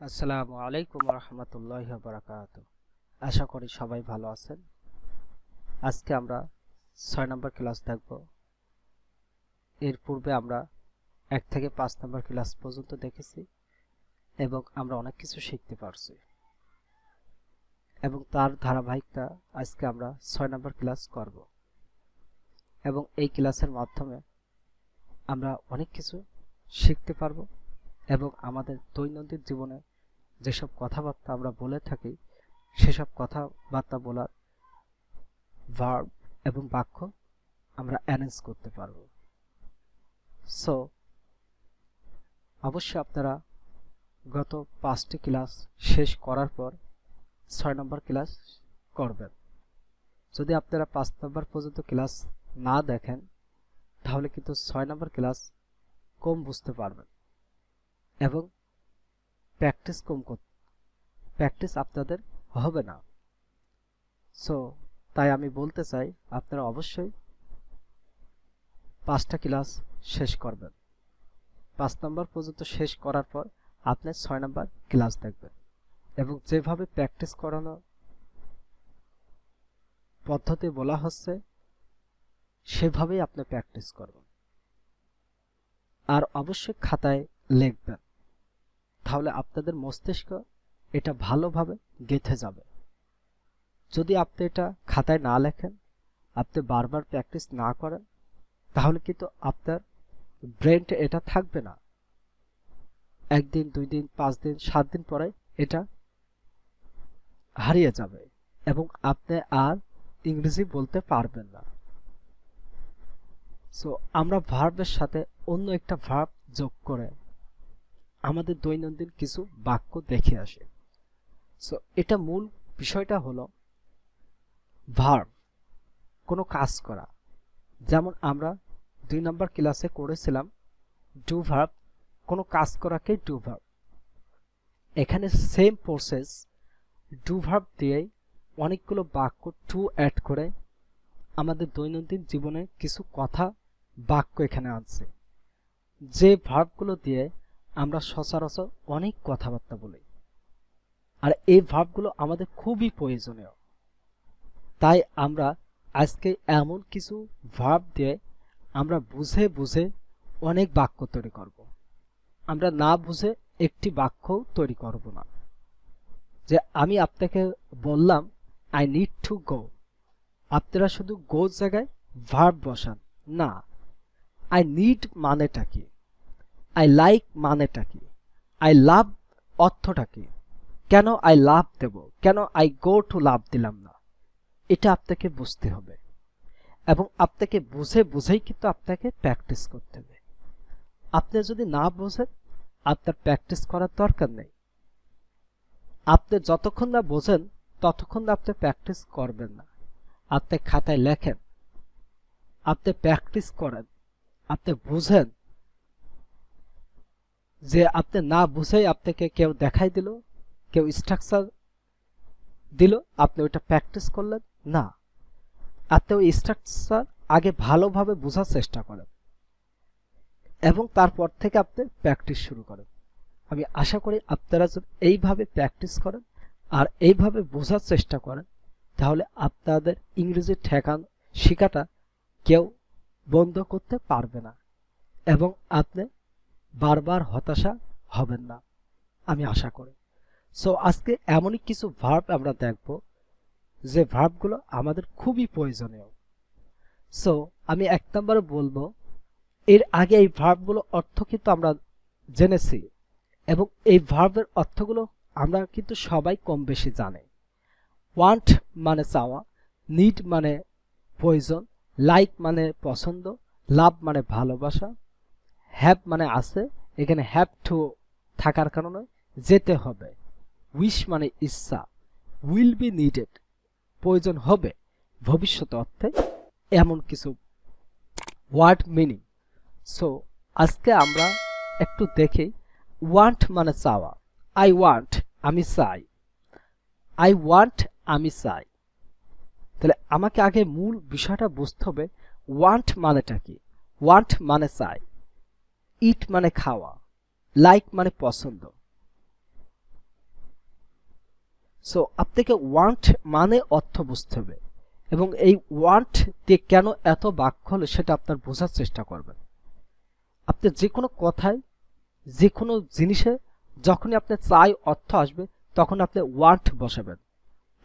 আসসালামু আলাইকুম রহমতুল্লাহি ওয়া বারাকাতুহু। আশা করি সবাই ভালো আছেন। আজকে আমরা 6 নম্বর ক্লাস দেখব। এর পূর্বে আমরা 1 থেকে 5 নম্বর ক্লাস পর্যন্ত দেখেছি এবং আমরা অনেক কিছু শিখতে পারছি, এবং তার ধারাবাহিকতা আজকে আমরা 6 নম্বর ক্লাস করব এবং এই ক্লাসের মাধ্যমে আমরা অনেক কিছু শিখতে পারব এবং আমাদের দৈনন্দিন জীবনে যেসব কথাবার্তা আমরা বলে থাকি সেসব কথাবার্তা বলার ভার্ব এবং বাক্য আমরা অ্যারেঞ্জ করতে পারব। সো অবশ্যই আপনারা গত 5টি ক্লাস শেষ করার পর 6 নম্বর ক্লাস করবেন। যদি আপনারা 5 নম্বর পর্যন্ত ক্লাস না দেখেন তাহলে কিন্তু 6 নম্বর ক্লাস কম বুঝতে পারবেন এবং প্র্যাকটিস আপনাদের হবে না। সো তাই আমি বলতে চাই আপনারা অবশ্যই 5টা ক্লাস শেষ করবেন। 5 নম্বর পর্যন্ত শেষ করার পর আপনি 6 নম্বর ক্লাস দেখবেন এবং যেভাবে প্র্যাকটিস করানো পদ্ধতি বলা হচ্ছে সেভাবেই আপনি প্র্যাকটিস করবেন, আর অবশ্যই খাতায় লিখবেন, তাহলে আপনাদের মস্তিষ্ক এটা ভালোভাবে গেঁথে যাবে। যদি আপনি এটা খাতায় না লেখেন, আপনি বারবার প্র্যাকটিস না করেন, তাহলে কিন্তু আপনার ব্রেনটা এটা থাকবে না। 1 দিন 2 দিন 5 দিন 7 দিন পরে এটা হারিয়ে যাবে এবং আপনি আর ইংরেজি বলতে পারবেন না। সো আমরা ভার্বের সাথে অন্য একটা ভার্ব যোগ করে আমাদের দৈনন্দিন কিছু বাক্য দেখে আসি। সো এটা মূল বিষয়টা হলো ভার্ব, কোনো কাজ করা। যেমন আমরা 2 নম্বর ক্লাসে করেছিলাম ডু ভার্ব, কোনো কাজ করাকে ডু ভার্ব। এখানে সেম প্রসেস, ডু ভার্ব দিয়ে অনেকগুলো বাক্য টু অ্যাড করে আমাদের দৈনন্দিন জীবনে কিছু কথা বাক্য এখানে আনছে, যে ভার্বগুলো দিয়ে আমরা সচরাচর অনেক কথাবার্তা বলি, আর এই ভার্বগুলো আমাদের খুবই প্রয়োজনীয়। তাই আমরা আজকে এমন কিছু ভার্ব দিয়ে আমরা বুঝে বুঝে অনেক বাক্য তৈরি করব। আমরা না বুঝে একটি বাক্য তৈরি করব না। যে আমি আপনাকে বললাম আই নিড টু গো, আপনারা শুধু গো জায়গায় ভার্ব বসান না। আই নিড মানেটা কি, আই লাইক মানেটা কি, আই লাভ অর্থটা কি, কেন আই লাভ দেব, কেন আই গো টু লাভ দিলাম না, এটা আপনাকে বুঝতে হবে এবং আপনাকে বুঝে বুঝেই কিন্তু আপনাকে প্র্যাকটিস করতে হবে। আপনি যদি না বোঝেন আপনার প্র্যাকটিস করার দরকার নেই। আপনি যতক্ষণ না বোঝেন ততক্ষণ আপনি প্র্যাকটিস করবেন না। আপনি খাতায় লেখেন, আপনি প্র্যাকটিস করেন, আপনি বুঝেন। যে আপনি না বুঝেই আপনাকে কেউ দেখাই দিল, কেউ স্ট্রাকচার দিল, আপনি ওইটা প্র্যাকটিস করলেন না। আপনি ওই স্ট্রাকচার আগে ভালোভাবে বোঝার চেষ্টা করেন এবং তারপর থেকে আপনি প্র্যাকটিস শুরু করেন। আমি আশা করি আপনারা যদি এইভাবে প্র্যাকটিস করেন আর এইভাবে বোঝার চেষ্টা করেন, তাহলে আপনাদের ইংরেজি শেখাটা কেউ বন্ধ করতে পারবে না এবং আপনি বারবার হতাশা হবেন না, আমি আশা করি। সো আজকে এমনই কিছু ভার্ব আমরা দেখব যে ভার্বগুলো আমাদের খুবই প্রয়োজনীয়। সো আমি 1 নম্বরে বলবো, এর আগে এই ভার্বগুলো অর্থ কিন্তু আমরা জেনেছি এবং এই ভার্বের অর্থগুলো আমরা কিন্তু সবাই কম বেশি জানি। ওয়ান্ট মানে চাওয়া, নিড মানে প্রয়োজন, লাইক মানে পছন্দ, লাভ মানে ভালোবাসা, হ্যাভ মানে আছে, এখানে হ্যাভ টু থাকার কারণে যেতে হবে, উইশ মানে ইচ্ছা, উইল বি নিডেড প্রয়োজন হবে ভবিষ্যৎ অর্থে, এমন কিছু ওয়ার্ড মিনিং। সো আজকে আমরা একটু দেখি। ওয়ান্ট মানে চাওয়া, আই ওয়ান্ট আমি চাই, আই ওয়ান্ট আমি চাই। তাহলে আমাকে আগে মূল বিষয়টা বুঝতে হবে ওয়ান্ট মানেটা কি। ওয়ান্ট মানে চাই, ইট মানে খাওয়া, লাইক মানে পছন্দ, সো আপনাকে ওয়ান্ট মানে অর্থ বুঝতে হবে এবং এই ওয়ান্ট দিয়ে কেন এত বাক্য হলো সেটা আপনার বোঝার চেষ্টা করবেন। আপনি যে কোনো কথায় যে কোনো জিনিসে যখনই আপনি চাই অর্থ আসবে তখন আপনি ওয়ান্ট বসাবেন।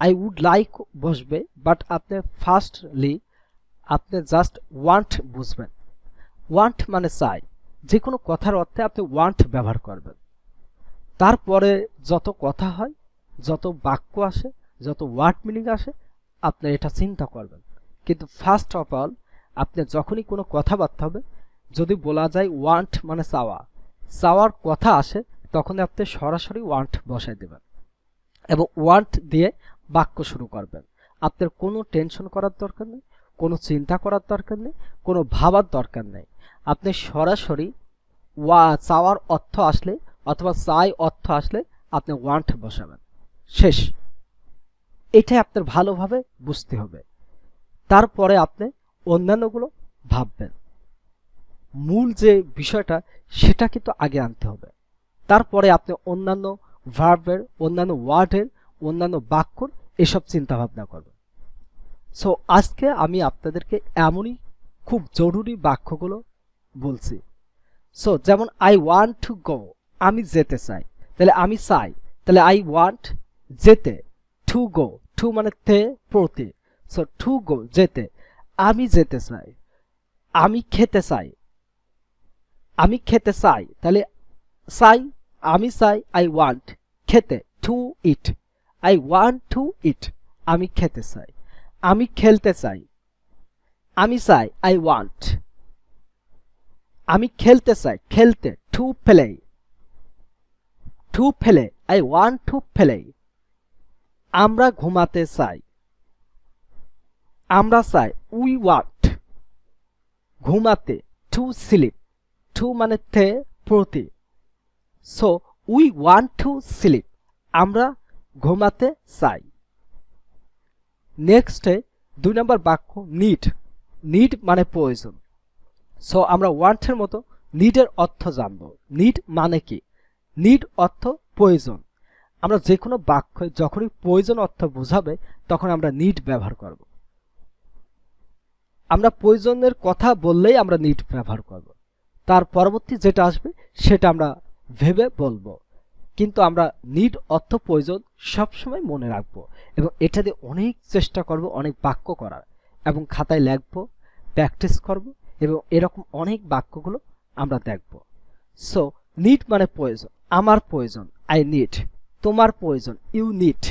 আই উড লাইক বসবে, বাট আপনি ফার্স্টলি আপনি জাস্ট ওয়ান্ট বুঝবেন। ওয়ান্ট মানে চাই, যে কোনো কথার অর্থে আপনি ওয়ান্ট ব্যবহার করবেন। তারপরে যত কথা হয়, যত বাক্য আসে, যত ওয়ার্ড মিনিং আসে, আপনি এটা চিন্তা করবেন। কিন্তু ফার্স্ট অফ অল আপনি যখনই কোনো কথাবার্তা হবে, যদি বলা যায় ওয়ান্ট মানে চাওয়া, চাওয়ার কথা আসে, তখন আপনি সরাসরি ওয়ান্ট বসাই দেবেন এবং ওয়ান্ট দিয়ে বাক্য শুরু করবেন। আপনার কোনো টেনশন করার দরকার নেই, কোনো চিন্তা করার দরকার নেই, কোনো ভাবার দরকার নেই। আপনি সরাসরি চাওয়ার অর্থ আসলে অথবা চাই অর্থ আসলে আপনি ওয়ান্ট বসাবেন, শেষ। এটাই আপনার ভালোভাবে বুঝতে হবে। তারপরে আপনি অন্যান্যগুলো ভাববেন। মূল যে বিষয়টা সেটা কিন্তু আগে আনতে হবে, তারপরে আপনি অন্যান্য ভার্বের, অন্যান্য ওয়ার্ডের, অন্যান্য বাক্যর এসব চিন্তা ভাবনা করবেন। সো আজকে আমি আপনাদেরকে এমনই খুব জরুরি বাক্যগুলো বলছি। সো যেমন আই ওয়ান্ট টু গো, আমি যেতে চাই, তাহলে আমি চাই, তাহলে আই ওয়ান্ট যেতে, টু গো, টু মানে তে, প্রতি, সো টু গো যেতে, আমি যেতে চাই। আমি খেতে চাই, আমি খেতে চাই, তাহলে চাই, আমি চাই, আই ওয়ান্ট, খেতে, to eat, I want to eat, আমি খেতে চাই। আমি খেলতে চাই, আমি চাই, আই ওয়ান্ট, আমি খেলতে চাই, খেলতে, to play, to play, I want to play. আমরা ঘুমাতে চাই, আমরা চাই, উই ওয়ান্ট, ঘুমাতে, টু স্লিপ, টু মানে তে, প্রতি, so we want to sleep, আমরা ঘুমাতে চাই। নেক্সটে 2 নম্বর বাক্য নিড, নিড মানে প্রয়োজন। সো আমরা ওয়ান্টের মতো নিডের অর্থ জানব। নিড মানে কি? নিড অর্থ প্রয়োজন। আমরা যে কোনো বাক্যে যখনই প্রয়োজন অর্থ বোঝাবে তখন আমরা নিড ব্যবহার করব। আমরা প্রয়োজনের কথা বললেই আমরা নিড ব্যবহার করব, তার পরবর্তী যেটা আসবে সেটা আমরা ভেবে বলবো। কিন্তু আমরা নিড অর্থ প্রয়োজন সবসময় মনে রাখবো এবং এটা দিয়ে অনেক চেষ্টা করব, অনেক বাক্য করার, এবং খাতায় লিখবো, প্র্যাকটিস করব এবং এরকম অনেক বাক্যগুলো আমরা দেখব। সো নিড মানে প্রয়োজন, আমার প্রয়োজন, আই নিড, তোমার প্রয়োজন, ইউ নিড।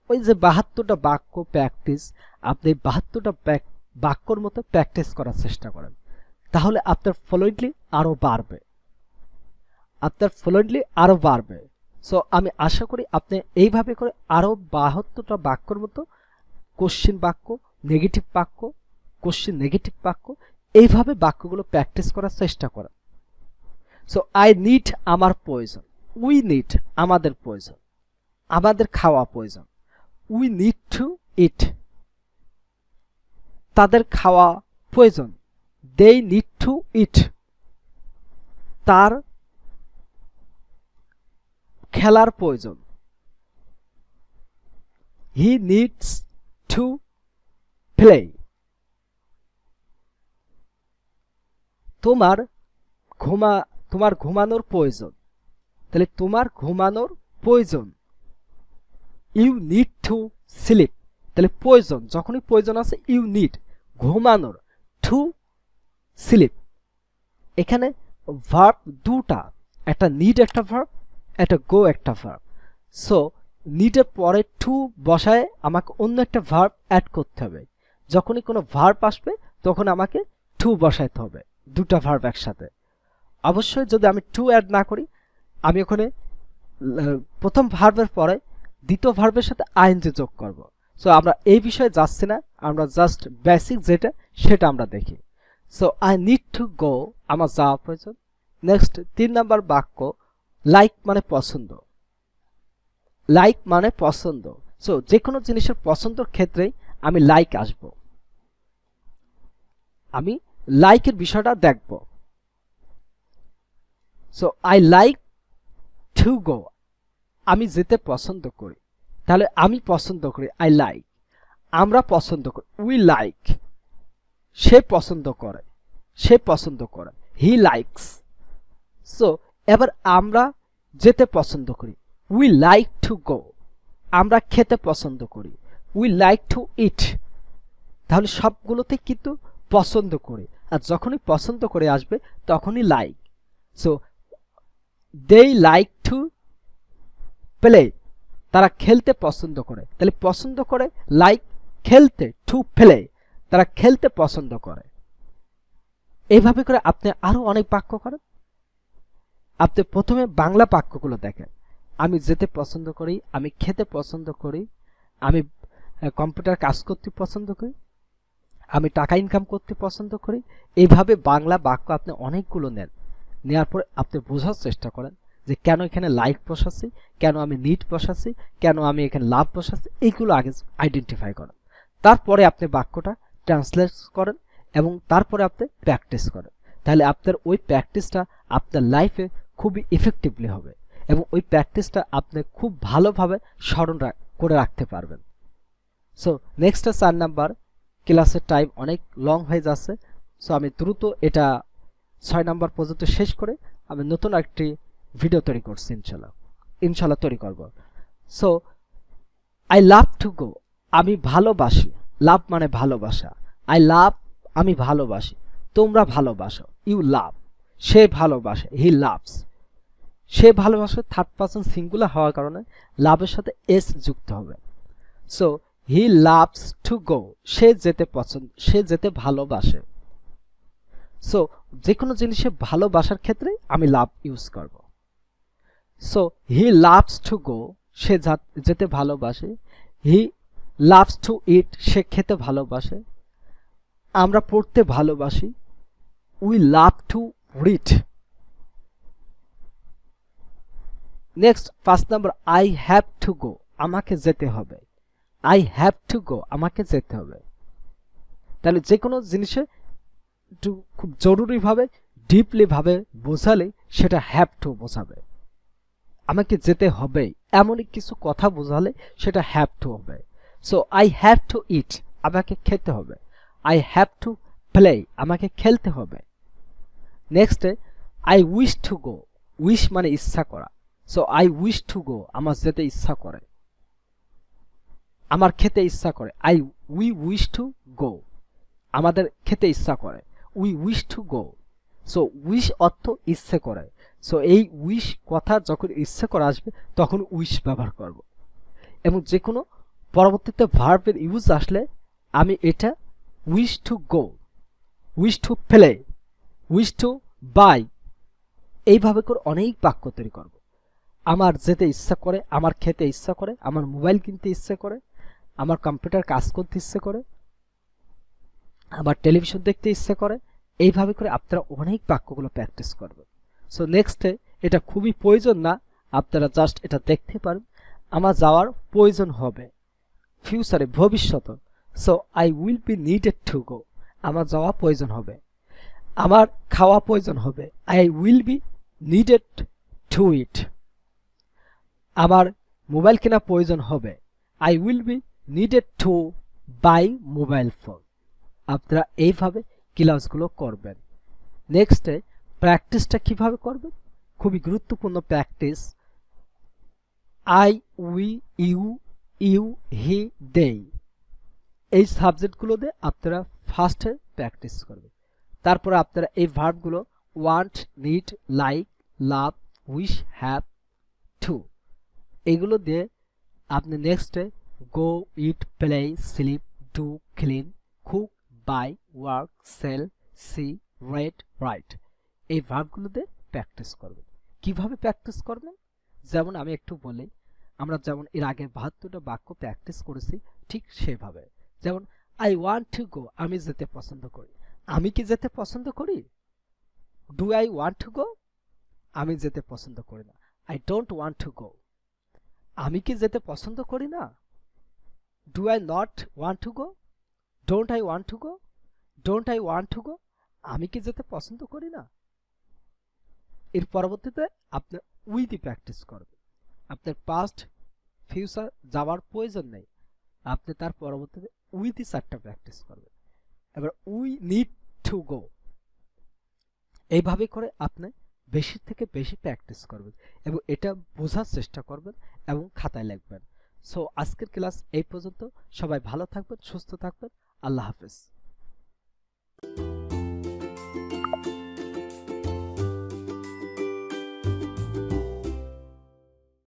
ওই যে 72টা বাক্য প্র্যাকটিস, আপনি 72টা বাক্যর মতো প্র্যাকটিস করার চেষ্টা করেন, তাহলে আপনার ফ্লুয়েন্টলি আরো বাড়বে, আপনার ফ্লুয়েন্টলি আরো বাড়বে। সো আমি আশা করি আপনি এইভাবে করে আরো 72টা বাক্যর মতো কোশ্চিন বাক্য, নেগেটিভ বাক্য, কোশ্চিন নেগেটিভ বাক্য, এইভাবে বাক্যগুলো প্র্যাকটিস করার চেষ্টা করেন। সো আই নিড আমার প্রয়োজন, উই নিড আমাদের প্রয়োজন, আমাদের খাওয়া প্রয়োজন, উই নিড টু ইট তাদের খাওয়া প্রয়োজন, দে নিড টু ইট তার খেলার প্রয়োজন, হি নিডস টু প্লে। তোমার ঘুমানোর প্রয়োজন, তাহলে তোমার ঘুমানোর প্রয়োজন, ইউ নিড টু স্লিপ, তাহলে প্রয়োজন, যখনই প্রয়োজন আছে ইউ নিড, ঘুমানোর, টু স্লিপ। এখানে ভার্ব দুটা, একটা নিড একটা ভার্ব, একটা গো একটা ভার্ব। সো নিডের পরে টু বসায় আমাকে অন্য একটা ভার্ব অ্যাড করতে হবে। যখনই কোনো ভার্ব আসবে তখন আমাকে টু বসাইতে হবে, দুটা ভার্ব একসাথে। অবশ্যই যদি আমি টু অ্যাড না করি, আমি ওখানে প্রথম ভার্বের পরে দ্বিতীয় ভার্বের সাথে আইএনজি যোগ করব। সো আমরা এই বিষয়ে যাচ্ছি না, আমরা জাস্ট বেসিক যেটা সেটা আমরা দেখি। So I need to go, আমার যাওয়া প্রয়োজন। নেক্সট 3 নম্বর বাক্য, লাইক মানে পছন্দ, লাইক মানে পছন্দ। সো যে কোনো জিনিসের পছন্দের ক্ষেত্রেই আমি লাইক আসব, আমি লাইকের বিষয়টা দেখব। So I like to go, আমি যেতে পছন্দ করি, তাহলে আমি পছন্দ করি, আই লাইক। আমরা পছন্দ করি, উই লাইক। সে পছন্দ করে, সে পছন্দ করে, হি লাইকস। সো এবার আমরা যেতে পছন্দ করি, উই লাইক টু গো। আমরা খেতে পছন্দ করি, উই লাইক টু ইট। তাহলে সবগুলোতে কিন্তু পছন্দ করি, আর যখনই পছন্দ করে আসবে তখনই like. So they like to play, তারা খেলতে পছন্দ করে। তাহলে পছন্দ করে লাইক, খেলতে টু প্লে, তারা খেলতে পছন্দ করে। এইভাবে করে আপনি আরো অনেক বাক্য করেন। আপনি প্রথমে বাংলা বাক্যগুলো দেখেন, আমি যেতে পছন্দ করি, আমি খেতে পছন্দ করি, আমি কম্পিউটার কাজ করতে পছন্দ করি, আমি টাকা ইনকাম করতে পছন্দ করি। এইভাবে বাংলা বাক্য আপনি অনেকগুলো নেন, নেওয়ার পরে আপনি বোঝার চেষ্টা করেন যে কেন এখানে লাইক বসাচ্ছি, কেন আমি নিড বসাচ্ছি, কেন আমি এখানে লাভ বসাচ্ছি। এইগুলো আগে আইডেন্টিফাই করেন। তারপরে আপনি বাক্যটা ট্রান্সলেট করেন এবং তারপরে আপনি প্র্যাকটিস করেন। তাহলে আপনার ওই প্র্যাকটিসটা আপনার লাইফে খুবই ইফেক্টিভলি হবে এবং ওই প্র্যাকটিসটা আপনি খুব ভালোভাবে স্মরণ করে রাখতে পারবেন। সো নেক্সট 4 নাম্বার, ক্লাসের টাইম অনেক লং হয়ে যাচ্ছে। সো আমি দ্রুত এটা 6 নাম্বার পর্যন্ত শেষ করে আমি নতুন একটি ভিডিও তৈরি করছি, ইনশাল্লাহ তৈরি করব। So I love to go, আমি ভালোবাসি। লাভ মানে ভালোবাসা। আই লাভ, আমি ভালোবাসি। তোমরা ভালোবাসো, ইউ লাভ। সে ভালোবাসে, হি লাভস। সে ভালোবাসে থার্ড পারসন সিঙ্গুলার হওয়ার কারণে লাভের সাথে এস যুক্ত হবে। So he loves to go, সে যেতে পছন্দ, সে যেতে ভালোবাসে। সো যে কোনো জিনিসে ভালোবাসার ক্ষেত্রে আমি লাভ ইউজ করব। So he loves to go, সে যেতে ভালোবাসে। হি লাভস টু ইট, সে খেতে ভালোবাসে। আমরা পড়তে ভালোবাসি, we love to read. Next 5 number, I have to go, আমাকে যেতে হবে। আই হ্যাভ টু গো, আমাকে যেতে হবে। তাহলে যে কোনো জিনিসে একটু খুব জরুরিভাবে ডিপলি ভাবে বোঝালে সেটা হ্যাভ টু বোঝাবে। আমাকে যেতে হবে এমনই কিছু কথা বোঝালে সেটা হ্যাভ টু হবে। সো আই হ্যাভ টু ইট, আমাকে খেতে হবে। আই হ্যাভ টু প্লে, আমাকে খেলতে হবে। নেক্সটে I wish to go, wish মানে ইচ্ছা করা। So I wish to go, আমার যেতে ইচ্ছা করে, আমার খেতে ইচ্ছা করে। উই উইশ টু গো, আমাদের খেতে ইচ্ছা করে। We wish to go. So wish অর্থ ইচ্ছে করে। সো এই উইশ কথা যখন ইচ্ছে করে আসবে তখন উইশ ব্যবহার করব। এবং যে কোনো পরবর্তীতে ভার্বের ইউজ আসলে আমি এটা wish to go, wish to play, wish to buy, এইভাবে করে অনেক বাক্য তৈরি করব। আমার যেতে ইচ্ছা করে, আমার খেতে ইচ্ছা করে, আমার মোবাইল কিনতে ইচ্ছে করে, আমার কম্পিউটার কাজ করতে ইচ্ছে করে, আমার টেলিভিশন দেখতে ইচ্ছে করে। এইভাবে করে আপনারা অনেক বাক্যগুলো প্র্যাকটিস করবেন। সো নেক্সটে এটা খুবই প্রয়োজন না, আপনারা জাস্ট এটা দেখতে পারেন। আমার যাওয়ার প্রয়োজন হবে ফিউচারে, ভবিষ্যতে। So I will be needed to go, আমার যাওয়া প্রয়োজন হবে। আমার খাওয়া প্রয়োজন হবে, I will be needed to eat. আমার মোবাইল কেনা প্রয়োজন হবে, I will be needed to buy mobile phone. আপনারা এইভাবে ক্লাসগুলো করবেন। নেক্সটে প্র্যাকটিসটা কিভাবে করবেন, খুবই গুরুত্বপূর্ণ practice. I, we, you, you, he, they, এই সাবজেক্টগুলো দিয়ে আপনারা ফার্স্টে প্র্যাকটিস করবেন। তারপরে আপনারা এই ভার্বগুলো want, need, like, love, wish, have, to, এগুলো দিয়ে আপনি নেক্সটে go, eat, play, sleep, do, clean, cook, buy, work, sell, see, read, write, এই ভার্বগুলোতে প্র্যাকটিস করবেন। কিভাবে প্র্যাকটিস করবেন, যেমন আমি একটু বলি, আমরা যেমন এর আগে 72টা বাক্য প্র্যাকটিস করেছি ঠিক সেভাবে। যেমন আই ওয়ান্ট টু গো, আমি যেতে পছন্দ করি। আমি কি যেতে পছন্দ করি? Do I want to go? আমি যেতে পছন্দ করি না। I don't want to go. আমি কি যেতে পছন্দ করি না? Do I not want to go? Don't I want to go? Don't I want to go? আমি কি যেতে পছন্দ করি না? এর পরবর্তীতে আপনি উই দিয়ে প্র্যাকটিস করবেন। আপনার পাস্ট ফিউচার যাওয়ার প্রয়োজন নেই, আপনি তার পরবর্তীতে উইথ চারটা প্র্যাকটিস করবেন। এবার উই নিড টু গো, এইভাবে করে আপনি বেশি থেকে বেশি প্র্যাকটিস করবেন এবং এটা বোঝার চেষ্টা করবেন এবং খাতায় লিখবেন। সো আজকের ক্লাস এই পর্যন্ত। সবাই ভালো থাকবেন, সুস্থ থাকবেন। আল্লাহ হাফেজ।